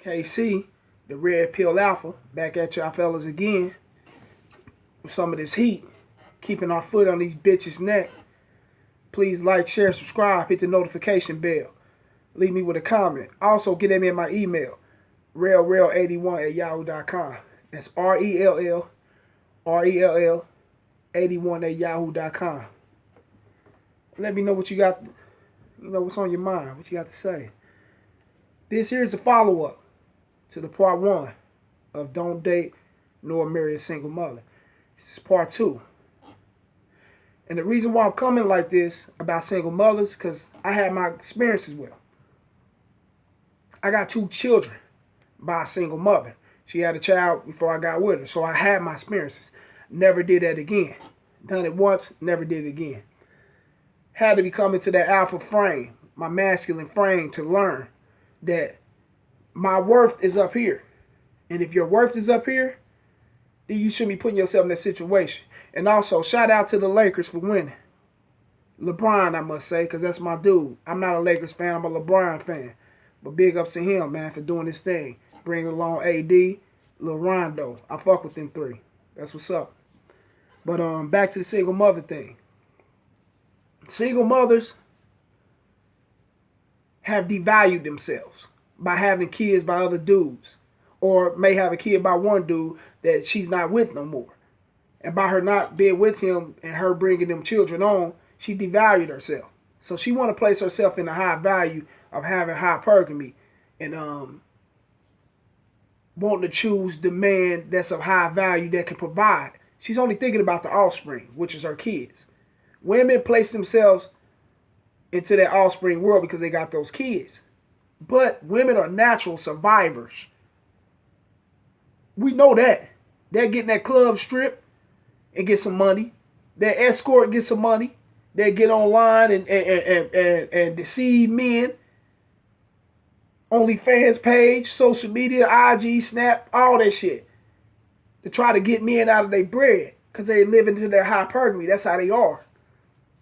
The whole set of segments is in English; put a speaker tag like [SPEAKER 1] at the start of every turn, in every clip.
[SPEAKER 1] KC, the Red Pill Alpha, back at y'all fellas again with some of this heat, keeping our foot on these bitches' neck. Please like, share, subscribe, hit the notification bell. Leave me with a comment. Also, get at me in my email, rellrell81@yahoo.com. That's RELL81@yahoo.com. Let me know what you got, what's on your mind, what you got to say. This here is the follow-up to the part 1 of Don't Date Nor Marry a Single Mother. This is part 2. And the reason why I'm coming like this about single mothers, because I had my experiences with them. I got 2 children by a single mother. She had a child before I got with her, so I had my experiences. Never did that again. Done it once, never did it again. Had to be coming to that alpha frame, my masculine frame, to learn that my worth is up here. And if your worth is up here, then you shouldn't be putting yourself in that situation. And also, shout out to the Lakers for winning. LeBron, I must say, because that's my dude. I'm not a Lakers fan, I'm a LeBron fan. But big ups to him, man, for doing this thing. Bringing along AD, Lil Rondo. I fuck with them 3. That's what's up. But back to the single mother thing. Single mothers have devalued themselves by having kids by other dudes. Or may have a kid by one dude that she's not with no more. And by her not being with him and her bringing them children on, she devalued herself. So she want to place herself in the high value of having hypergamy and wanting to choose the man that's of high value that can provide. She's only thinking about the offspring, which is her kids. Women place themselves into that offspring world because they got those kids. But women are natural survivors. We know that. They're getting that club strip and get some money. That escort get some money. They get online and deceive men. OnlyFans page, social media, IG, Snap, all that shit. To try to get men out of their bread. Because they live into their hypergamy. That's how they are.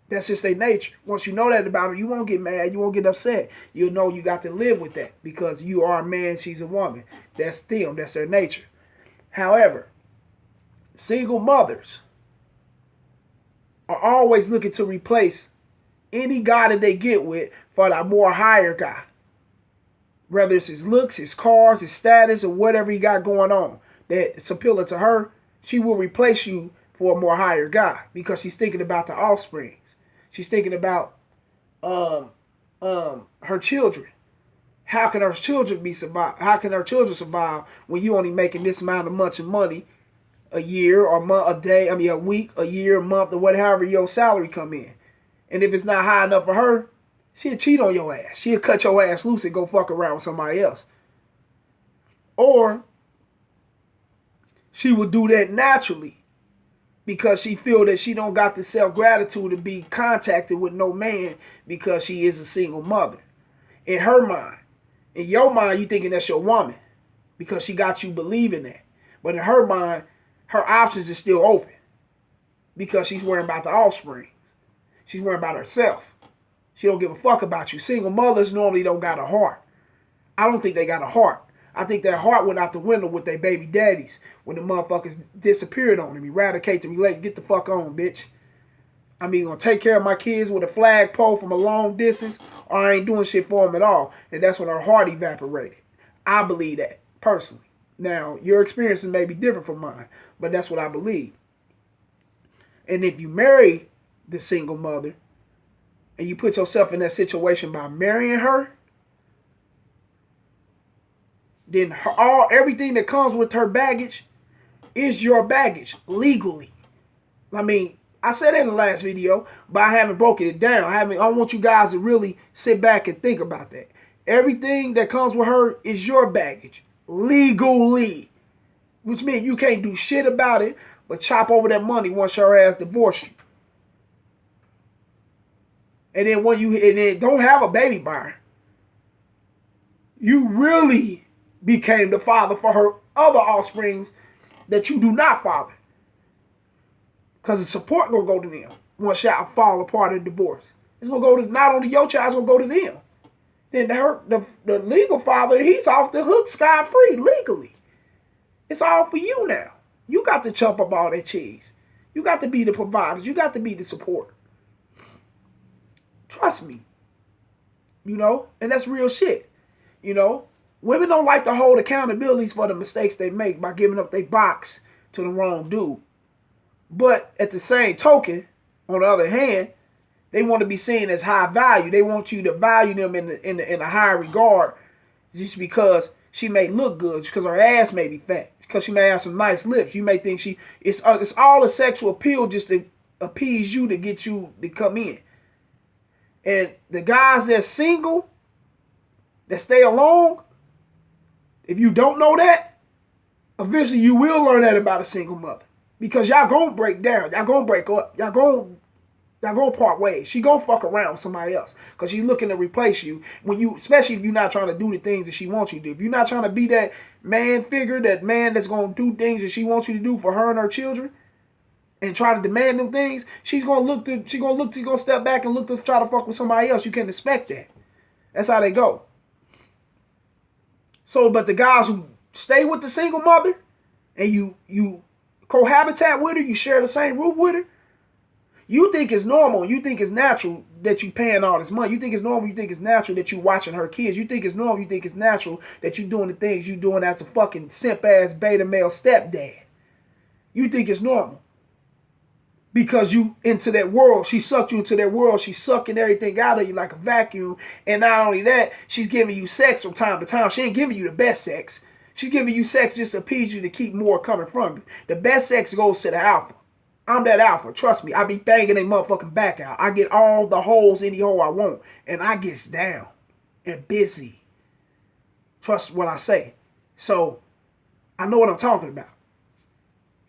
[SPEAKER 1] That's just their nature. Once you know that about them, you won't get mad. You won't get upset. You'll know you got to live with that. Because you are a man, she's a woman. That's them. That's their nature. However, single mothers are always looking to replace any guy that they get with for a more higher guy. Whether it's his looks, his cars, his status, or whatever he got going on that's appealing to her, she will replace you for a more higher guy because she's thinking about the offsprings. She's thinking about her children. How can her children survive? How can her children survive when you only making this amount of money a year or a week, a year, a month, or whatever your salary come in? And if it's not high enough for her, she'll cheat on your ass. She'll cut your ass loose and go fuck around with somebody else. Or she will do that naturally because she feel that she don't got the self-gratitude to be contacted with no man because she is a single mother. In her mind. In your mind, you thinking that's your woman because she got you believing that. But in her mind, her options is still open because she's worrying about the offsprings. She's worrying about herself. She don't give a fuck about you. Single mothers normally don't got a heart. I don't think they got a heart. I think their heart went out the window with their baby daddies when the motherfuckers disappeared on them. Eradicate the relate. Get the fuck on, bitch. I'm either going to take care of my kids with a flagpole from a long distance or I ain't doing shit for them at all. And that's when her heart evaporated. I believe that, personally. Now, your experiences may be different from mine, but that's what I believe. And if you marry the single mother and you put yourself in that situation by marrying her, then everything that comes with her baggage is your baggage legally. I mean, I said that in the last video, but I haven't broken it down. I want you guys to really sit back and think about that. Everything that comes with her is your baggage, legally. Which means you can't do shit about it, but chop over that money once her ass divorced you. And then don't have a baby by her. You really became the father for her other offsprings that you do not father. Because the support going to go to them once y'all fall apart in divorce. It's going to go to not only your child, it's going to go to them. then the legal father, he's off the hook scot-free legally. It's all for you now. You got to chop up all that cheese. You got to be the providers. You got to be the supporter. Trust me. You know, and that's real shit. You know, women don't like to hold accountabilities for the mistakes they make by giving up their box to the wrong dude. But at the same token, on the other hand, they want to be seen as high value. They want you to value them in a higher regard just because she may look good, because her ass may be fat, because she may have some nice lips. You may think it's all a sexual appeal just to appease you, to get you to come in. And the guys that's single, that stay alone, if you don't know that, eventually you will learn that about a single mother. Because y'all gonna break down. Y'all gonna break up. Y'all gonna part ways. She gonna fuck around with somebody else. Because she's looking to replace you. Especially if you're not trying to do the things that she wants you to do. If you're not trying to be that man figure, that man that's gonna do things that she wants you to do for her and her children, and try to demand them things, she's gonna step back and look to try to fuck with somebody else. You can't expect that. That's how they go. So, but the guys who stay with the single mother and you cohabitate with her, you share the same roof with her, you think it's normal, you think it's natural that you paying all this money. You think it's normal, you think it's natural that you watching her kids. You think it's normal, you think it's natural that you doing the things you doing as a fucking simp-ass beta male stepdad. You think it's normal. Because you into that world. She sucked you into that world. She's sucking everything out of you like a vacuum. And not only that, she's giving you sex from time to time. She ain't giving you the best sex. She's giving you sex just to appease you, to keep more coming from you. The best sex goes to the alpha. I'm that alpha. Trust me. I be banging they motherfucking back out. I get all the holes any hole I want. And I gets down and busy. Trust what I say. So, I know what I'm talking about.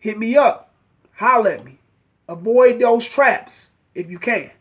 [SPEAKER 1] Hit me up. Holler at me. Avoid those traps if you can.